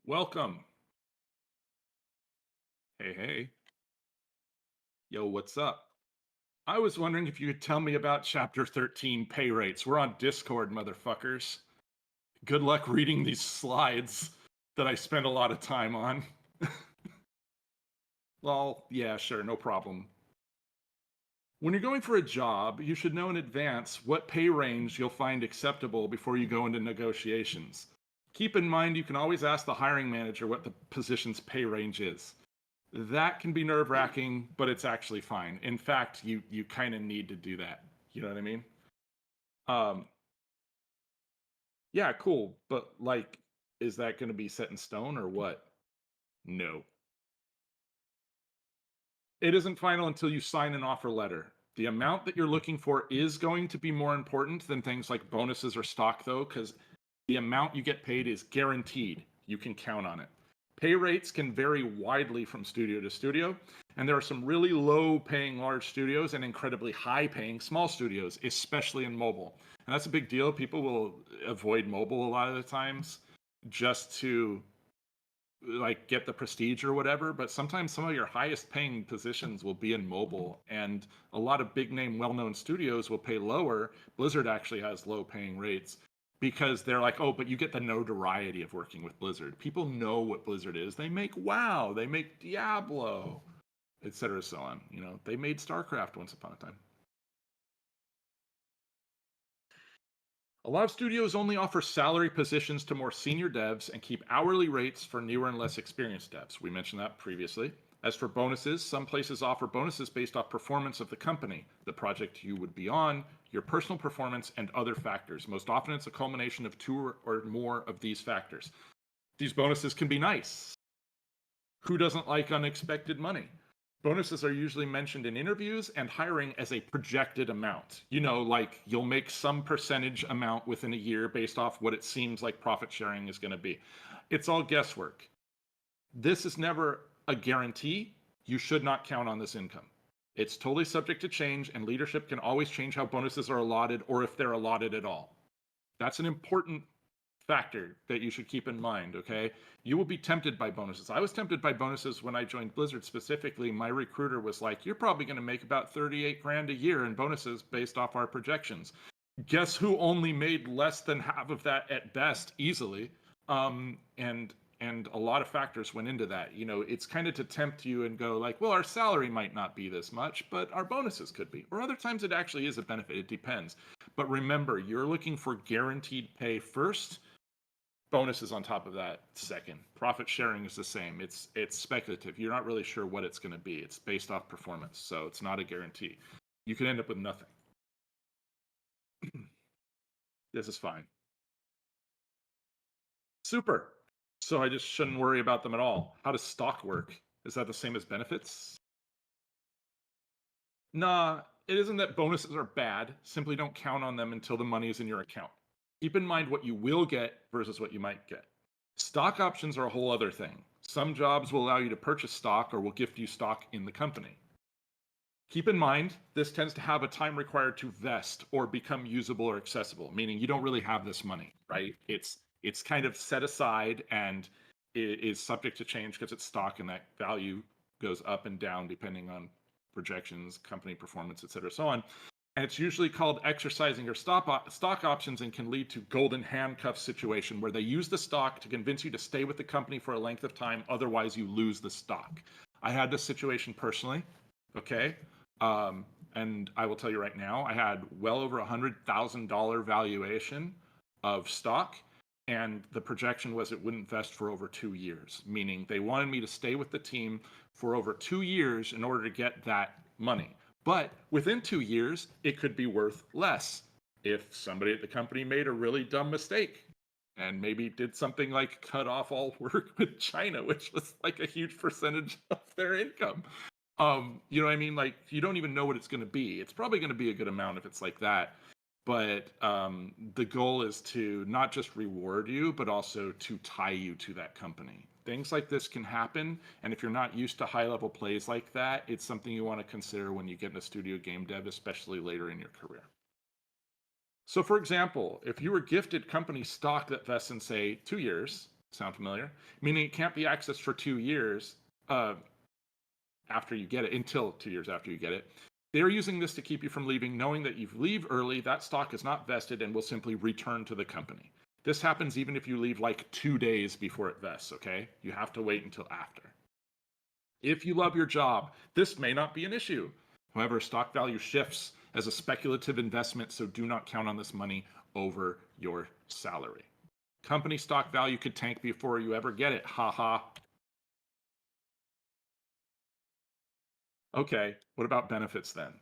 Welcome. Hey, hey. Yo, what's up? I was wondering if you could tell me about Chapter 13 pay rates. We're on Discord, motherfuckers. Good luck reading these slides that I spend a lot of time on. Well, yeah, sure, no problem. When you're going for a job, you should know in advance what pay range you'll find acceptable before you go into negotiations. Keep in mind you can always ask the hiring manager what the position's pay range is. That can be nerve-wracking, but it's actually fine. In fact, you kind of need to do that. You know what I mean? Um, yeah, cool. But like, is that going to be set in stone or what? No. It isn't final until you sign an offer letter. The amount that you're looking for is going to be more important than things like bonuses or stock, though, because the amount you get paid is guaranteed. You can count on it. Pay rates can vary widely from studio to studio, and there are some really low paying large studios and incredibly high paying small studios, especially in mobile. And that's a big deal. People will avoid mobile a lot of the times just to like get the prestige or whatever, but sometimes some of your highest paying positions will be in mobile, and a lot of big name well-known studios will pay lower. Blizzard actually has low paying rates because they're like, oh, but you get the notoriety of working with Blizzard. People know what Blizzard is. They make WoW, they make Diablo, etc. So on. You know, they made StarCraft once upon a time. A lot of studios only offer salary positions to more senior devs and keep hourly rates for newer and less experienced devs. We mentioned that previously. As for bonuses, some places offer bonuses based off performance of the company, the project you would be on, your personal performance, and other factors. Most often, it's a culmination of two or more of these factors. These bonuses can be nice. Who doesn't like unexpected money? Bonuses are usually mentioned in interviews and hiring as a projected amount. You know, like you'll make some percentage amount within a year based off what it seems like profit sharing is going to be. It's all guesswork. This is never a guarantee. You should not count on this income. It's totally subject to change, and leadership can always change how bonuses are allotted or if they're allotted at all. That's an important factor that you should keep in mind, okay? You will be tempted by bonuses. I was tempted by bonuses when I joined Blizzard specifically. My recruiter was like, you're probably going to make about 38 grand a year in bonuses based off our projections. Guess who only made less than half of that at best easily? And a lot of factors went into that. You know, it's kind of to tempt you and go like, well, our salary might not be this much, but our bonuses could be. Or other times it actually is a benefit. It depends. But remember, you're looking for guaranteed pay first, bonuses on top of that second. Profit sharing is the same. It's speculative. You're not really sure what it's going to be. It's based off performance, so it's not a guarantee. You could end up with nothing. This is fine. Super. So I just shouldn't worry about them at all. How does stock work? Is that the same as benefits? Nah, it isn't that bonuses are bad. Simply don't count on them until the money is in your account. Keep in mind what you will get versus what you might get. Stock options are a whole other thing. Some jobs will allow you to purchase stock or will gift you stock in the company. Keep in mind, this tends to have a time required to vest or become usable or accessible, meaning you don't really have this money, right? It's kind of set aside and it is subject to change because it's stock and that value goes up and down depending on projections, company performance, et cetera, so on. And it's usually called exercising your stock options and can lead to golden handcuff situation where they use the stock to convince you to stay with the company for a length of time. Otherwise, you lose the stock. I had this situation personally. Okay. And I will tell you right now, I had well over $100,000 valuation of stock, and the projection was it wouldn't vest for over 2 years, meaning they wanted me to stay with the team for over 2 years in order to get that money. But within 2 years, it could be worth less if somebody at the company made a really dumb mistake and maybe did something like cut off all work with China, which was like a huge percentage of their income. You know what I mean? Like, you don't even know what it's going to be. It's probably going to be a good amount if it's like that. But the goal is to not just reward you, but also to tie you to that company. Things like this can happen. And if you're not used to high level plays like that, it's something you want to consider when you get into studio game dev, especially later in your career. So, for example, if you were gifted company stock that vests in, say, 2 years, Sound familiar? Meaning it can't be accessed for 2 years after you get it, until 2 years after you get it. They're using this to keep you from leaving, knowing that you leave early, that stock is not vested and will simply return to the company. This happens even if you leave like 2 days before it vests, okay? You have to wait until after. If you love your job, this may not be an issue. However, stock value shifts as a speculative investment, so do not count on this money over your salary. Company stock value could tank before you ever get it. Ha ha. Okay, what about benefits then?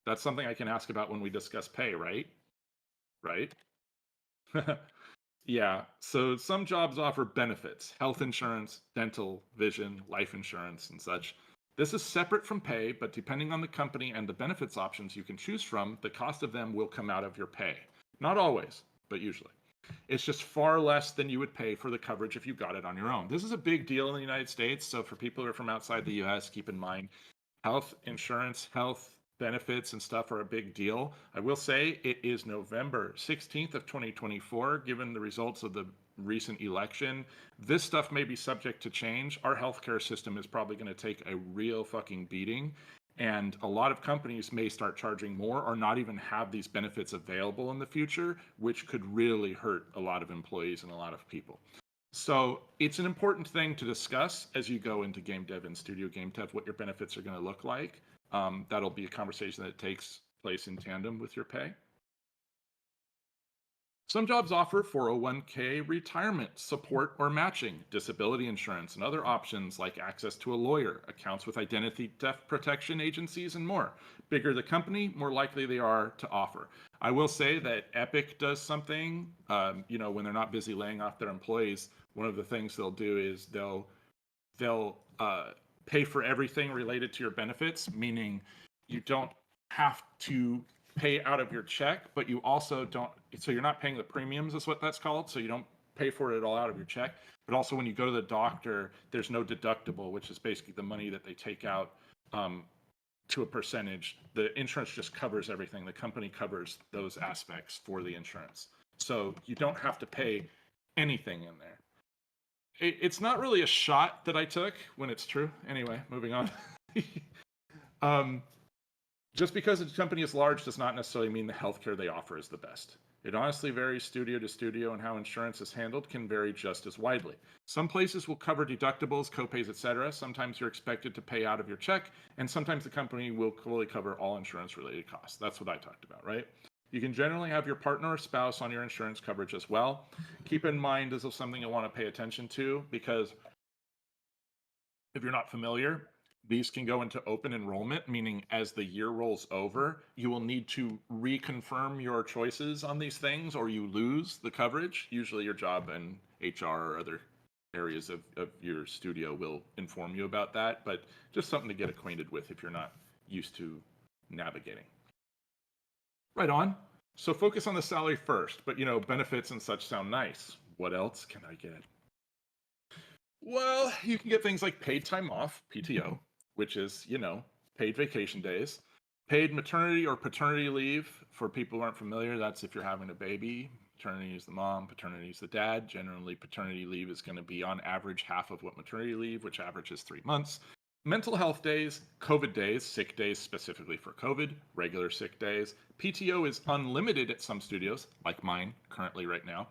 That's something I can ask about when we discuss pay, right? Right? Yeah, so some jobs offer benefits, health insurance, dental, vision, life insurance, and such. This is separate from pay, but depending on the company and the benefits options you can choose from, the cost of them will come out of your pay. Not always, but usually. It's just far less than you would pay for the coverage if you got it on your own. This is a big deal in the United States, so for people who are from outside the US, keep in mind health insurance, health benefits and stuff are a big deal. I will say it is November 16th of 2024. Given the results of the recent election, this stuff may be subject to change. Our healthcare system is probably going to take a real fucking beating. And a lot of companies may start charging more or not even have these benefits available in the future, which could really hurt a lot of employees and a lot of people. So it's an important thing to discuss as you go into game dev and studio game dev, what your benefits are going to look like. That'll be a conversation that takes place in tandem with your pay. Some jobs offer 401k retirement support or matching, disability insurance, and other options like access to a lawyer, accounts with identity theft protection agencies, and more. Bigger the company, more likely they are to offer. I will say that Epic does something, when they're not busy laying off their employees, one of the things they'll do is they'll pay for everything related to your benefits, meaning you don't have to pay out of your check, but you also don't, so you're not paying the premiums is what that's called, so you don't pay for it all out of your check. But also when you go to the doctor, there's no deductible, which is basically the money that they take out to a percentage. The insurance just covers everything. The company covers those aspects for the insurance. So you don't have to pay anything in there. It's not really a shot that I took when it's true. Anyway, moving on. Just because a company is large does not necessarily mean the healthcare they offer is the best. It honestly varies studio to studio, and how insurance is handled can vary just as widely. Some places will cover deductibles, copays, etc. Sometimes you're expected to pay out of your check, and sometimes the company will fully cover all insurance-related costs. That's what I talked about, right? You can generally have your partner or spouse on your insurance coverage as well. Keep in mind this is something you want to pay attention to, because if you're not familiar, these can go into open enrollment, meaning as the year rolls over, you will need to reconfirm your choices on these things or you lose the coverage. Usually your job and HR or other areas of your studio will inform you about that, but just something to get acquainted with if you're not used to navigating. Right on. So focus on the salary first, but benefits and such sound nice. What else can I get? Well, you can get things like paid time off, PTO, which is, paid vacation days, paid maternity or paternity leave. For people who aren't familiar, that's if you're having a baby. Maternity is the mom, paternity is the dad. Generally, paternity leave is going to be on average half of what maternity leave, which averages 3 months. Mental health days, COVID days, sick days specifically for COVID, regular sick days. PTO is unlimited at some studios, like mine currently right now,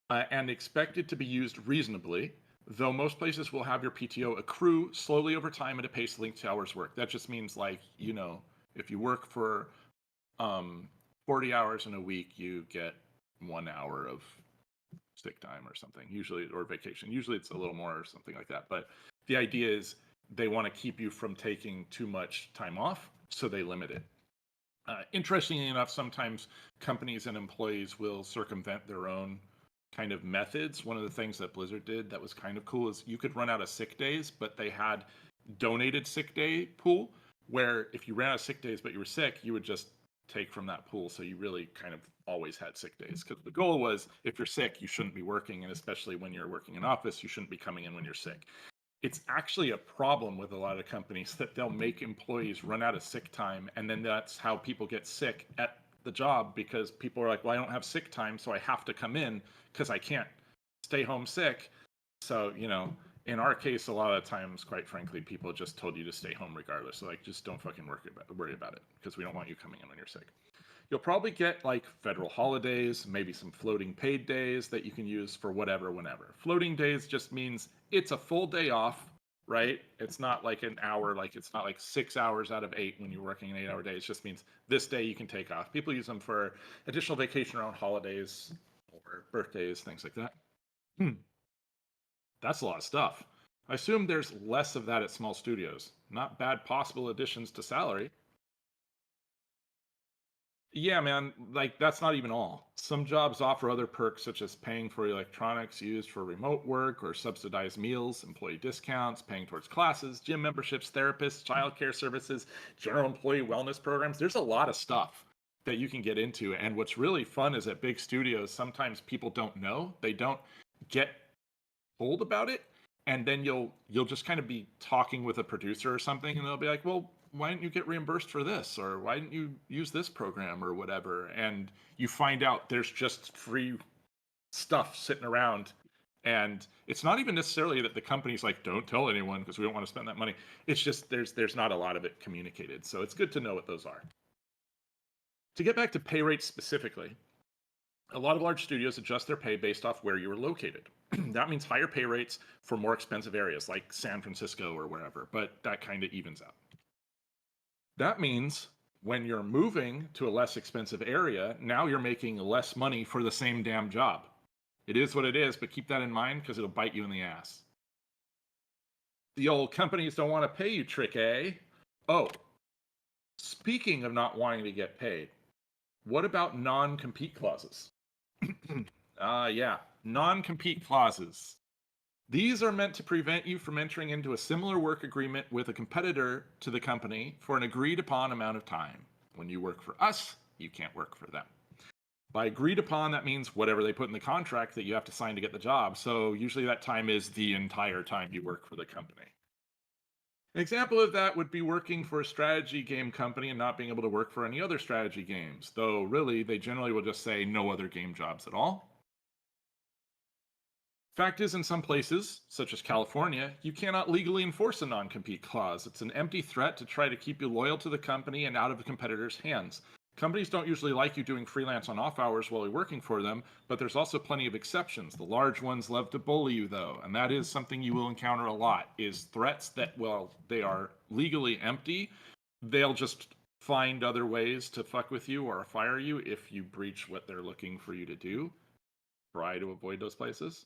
and expected to be used reasonably, though most places will have your PTO accrue slowly over time at a pace linked to hours work. That just means, like, if you work for 40 hours in a week, you get 1 hour of sick time or something, usually, or vacation. Usually it's a little more or something like that. But the idea is they want to keep you from taking too much time off, so they limit it. Interestingly enough, sometimes companies and employees will circumvent their own kind of methods. One of the things that Blizzard did that was kind of cool is you could run out of sick days, but they had donated sick day pool, where if you ran out of sick days but you were sick, you would just take from that pool. So you really kind of always had sick days, because the goal was, if you're sick, you shouldn't be working, and especially when you're working in office, you shouldn't be coming in when you're sick. It's actually a problem with a lot of companies that they'll make employees run out of sick time, and then that's how people get sick at the job, because people are like, well, I don't have sick time, so I have to come in because I can't stay home sick. So, in our case, a lot of times, quite frankly, people just told you to stay home regardless. So, like, just don't fucking worry about it because we don't want you coming in when you're sick. You'll probably get like federal holidays, maybe some floating paid days that you can use for whatever, whenever. Floating days just means it's a full day off, right? It's not like an hour, like it's not like 6 hours out of 8 when you're working an 8 hour day. It just means this day you can take off. People use them for additional vacation around holidays or birthdays, things like that. That's a lot of stuff. I assume there's less of that at small studios. Not bad possible additions to salary. Yeah, man, like that's not even all. Some jobs offer other perks such as paying for electronics used for remote work or subsidized meals, employee discounts, paying towards classes, gym memberships, therapists, childcare services, general employee wellness programs. There's a lot of stuff that you can get into. And what's really fun is at big studios, sometimes people don't know. They don't get told about it, and then you'll just kind of be talking with a producer or something, and they'll be like, well, why didn't you get reimbursed for this, or why didn't you use this program or whatever, and you find out there's just free stuff sitting around. And it's not even necessarily that the company's like, don't tell anyone because we don't want to spend that money. It's just there's not a lot of it communicated, so it's good to know what those are. To get back to pay rates specifically, a lot of large studios adjust their pay based off where you are located. That means higher pay rates for more expensive areas like San Francisco or wherever, but that kind of evens out. That means when you're moving to a less expensive area, now you're making less money for the same damn job. It is what it is, but keep that in mind because it'll bite you in the ass. The old companies don't want to pay you trick, eh? Oh, speaking of not wanting to get paid, what about non compete clauses? Yeah, non compete clauses. These are meant to prevent you from entering into a similar work agreement with a competitor to the company for an agreed upon amount of time. When you work for us, you can't work for them. By agreed upon, that means whatever they put in the contract that you have to sign to get the job. So usually that time is the entire time you work for the company. An example of that would be working for a strategy game company and not being able to work for any other strategy games, though really they generally will just say no other game jobs at all. Fact is, in some places, such as California, you cannot legally enforce a non compete clause. It's an empty threat to try to keep you loyal to the company and out of the competitor's hands. Companies don't usually like you doing freelance on off hours while you're working for them, but there's also plenty of exceptions. The large ones love to bully you, though, and that is something you will encounter a lot, is threats that, well, they are legally empty. They'll just find other ways to fuck with you or fire you if you breach what they're looking for you to do. Try to avoid those places.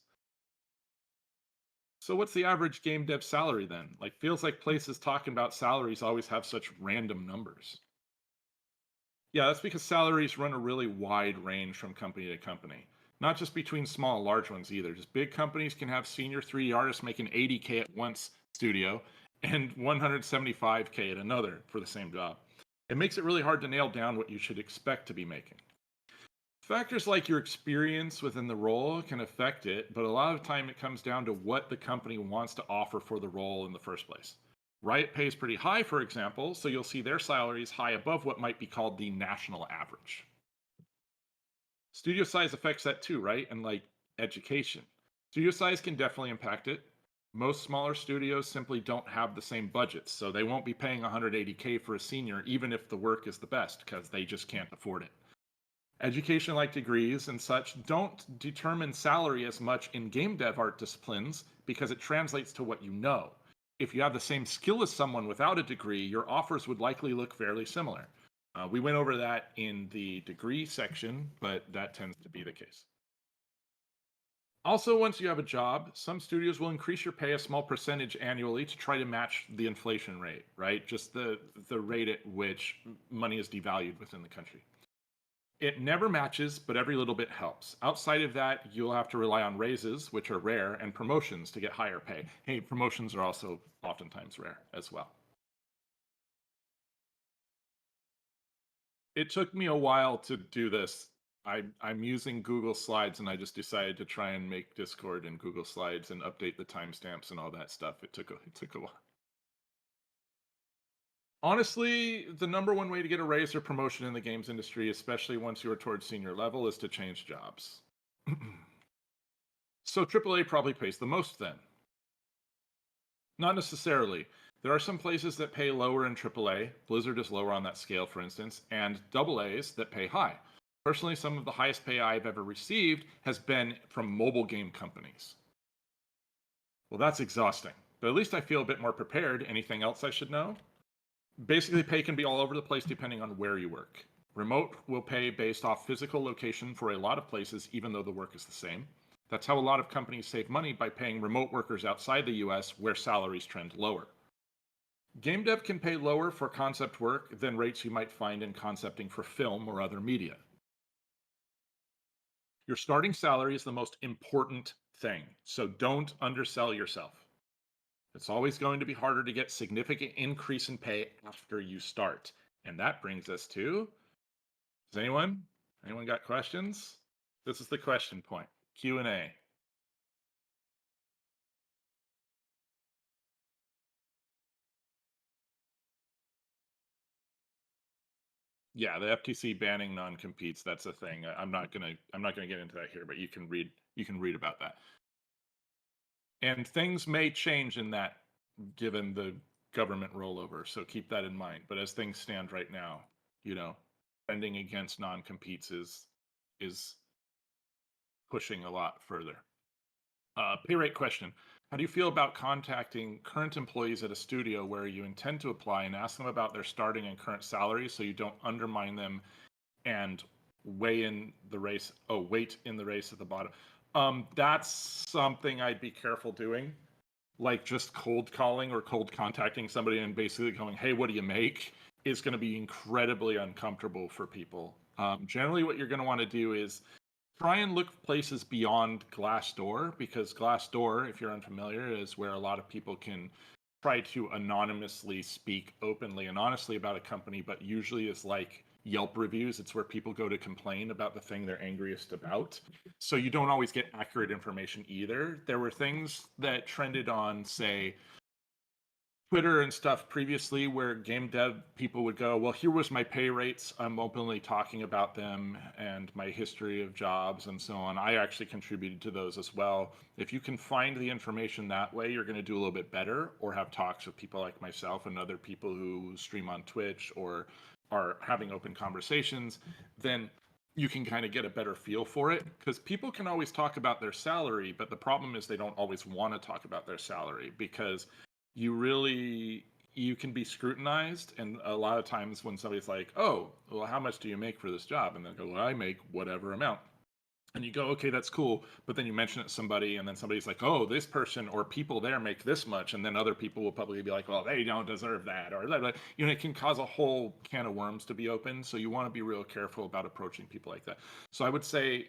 So what's the average game dev salary then? Like feels like places talking about salaries always have such random numbers. Yeah, that's because salaries run a really wide range from company to company. Not just between small and large ones either. Just big companies can have senior 3D artists making 80K at one studio and 175K at another for the same job. It makes it really hard to nail down what you should expect to be making. Factors like your experience within the role can affect it, but a lot of time it comes down to what the company wants to offer for the role in the first place. Riot pays pretty high, for example, so you'll see their salaries high above what might be called the national average. Studio size affects that too, right? And like education. Studio size can definitely impact it. Most smaller studios simply don't have the same budgets, so they won't be paying 180K for a senior, even if the work is the best, because they just can't afford it. Education like degrees and such don't determine salary as much in game dev art disciplines because it translates to what you know. If you have the same skill as someone without a degree, your offers would likely look fairly similar. We went over that in the degree section, but that tends to be the case. Also, once you have a job, some studios will increase your pay a small percentage annually to try to match the inflation rate, right? Just the rate at which money is devalued within the country. It never matches, but every little bit helps. Outside of that, you'll have to rely on raises, which are rare, and promotions to get higher pay. Hey, promotions are also oftentimes rare as well. It took me a while to do this. I'm using Google Slides, and I just decided to try and make Discord in Google Slides and update the timestamps and all that stuff. It took a while. Honestly, the number one way to get a raise or promotion in the games industry, especially once you are towards senior level, is to change jobs. So AAA probably pays the most then. Not necessarily. There are some places that pay lower in AAA. Blizzard is lower on that scale, for instance, and AA's that pay high. Personally, some of the highest pay I've ever received has been from mobile game companies. Well, that's exhausting, but at least I feel a bit more prepared. Anything else I should know? Basically, pay can be all over the place depending on where you work. Remote will pay based off physical location for a lot of places, even though the work is the same. That's how a lot of companies save money by paying remote workers outside the US where salaries trend lower. Game dev can pay lower for concept work than rates you might find in concepting for film or other media. Your starting salary is the most important thing, so don't undersell yourself. It's always going to be harder to get significant increase in pay after you start. And that brings us to, does anyone got questions? This is the question point. Q&A. Yeah, the FTC banning non-competes, that's a thing. I'm not gonna get into that here, but you can read about that. And things may change in that given the government rollover, so keep that in mind. But as things stand right now, you know, defending against non-competes is pushing a lot further. Pay rate question. How do you feel about contacting current employees at a studio where you intend to apply and ask them about their starting and current salaries so you don't undermine them and wait in the race at the bottom? That's something I'd be careful doing, like just cold calling or cold contacting somebody and basically going, "Hey, what do you make?" is going to be incredibly uncomfortable for people. Generally, what you're going to want to do is try and look places beyond Glassdoor, because Glassdoor, if you're unfamiliar, is where a lot of people can try to anonymously speak openly and honestly about a company, but usually it's like Yelp reviews. It's where people go to complain about the thing they're angriest about. So you don't always get accurate information either. There were things that trended on, say, Twitter and stuff previously where game dev people would go, well, here was my pay rates. I'm openly talking about them and my history of jobs and so on. I actually contributed to those as well. If you can find the information that way, you're going to do a little bit better, or have talks with people like myself and other people who stream on Twitch or are having open conversations, then you can kind of get a better feel for it, because people can always talk about their salary, but the problem is they don't always want to talk about their salary because you can be scrutinized. And a lot of times when somebody's like, oh, well, how much do you make for this job? And they go, well, I make whatever amount. And you go, okay, that's cool. But then you mention it to somebody, and then somebody's like, oh, this person or people there make this much. And then other people will probably be like, well, they don't deserve that. Or, it can cause a whole can of worms to be opened. So you want to be real careful about approaching people like that. So I would say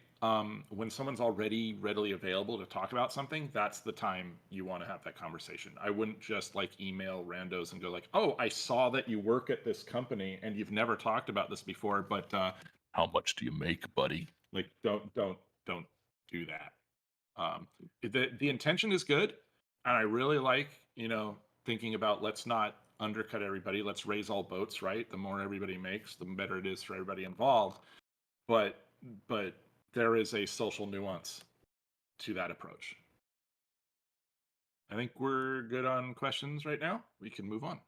when someone's already readily available to talk about something, that's the time you want to have that conversation. I wouldn't just like email randos and go like, oh, I saw that you work at this company and you've never talked about this before, but how much do you make, buddy? Like, don't do that. The intention is good, and I really like, thinking about, let's not undercut everybody. Let's raise all boats, right? The more everybody makes, the better it is for everybody involved. But but there is a social nuance to that approach. I think we're good on questions right now. We can move on.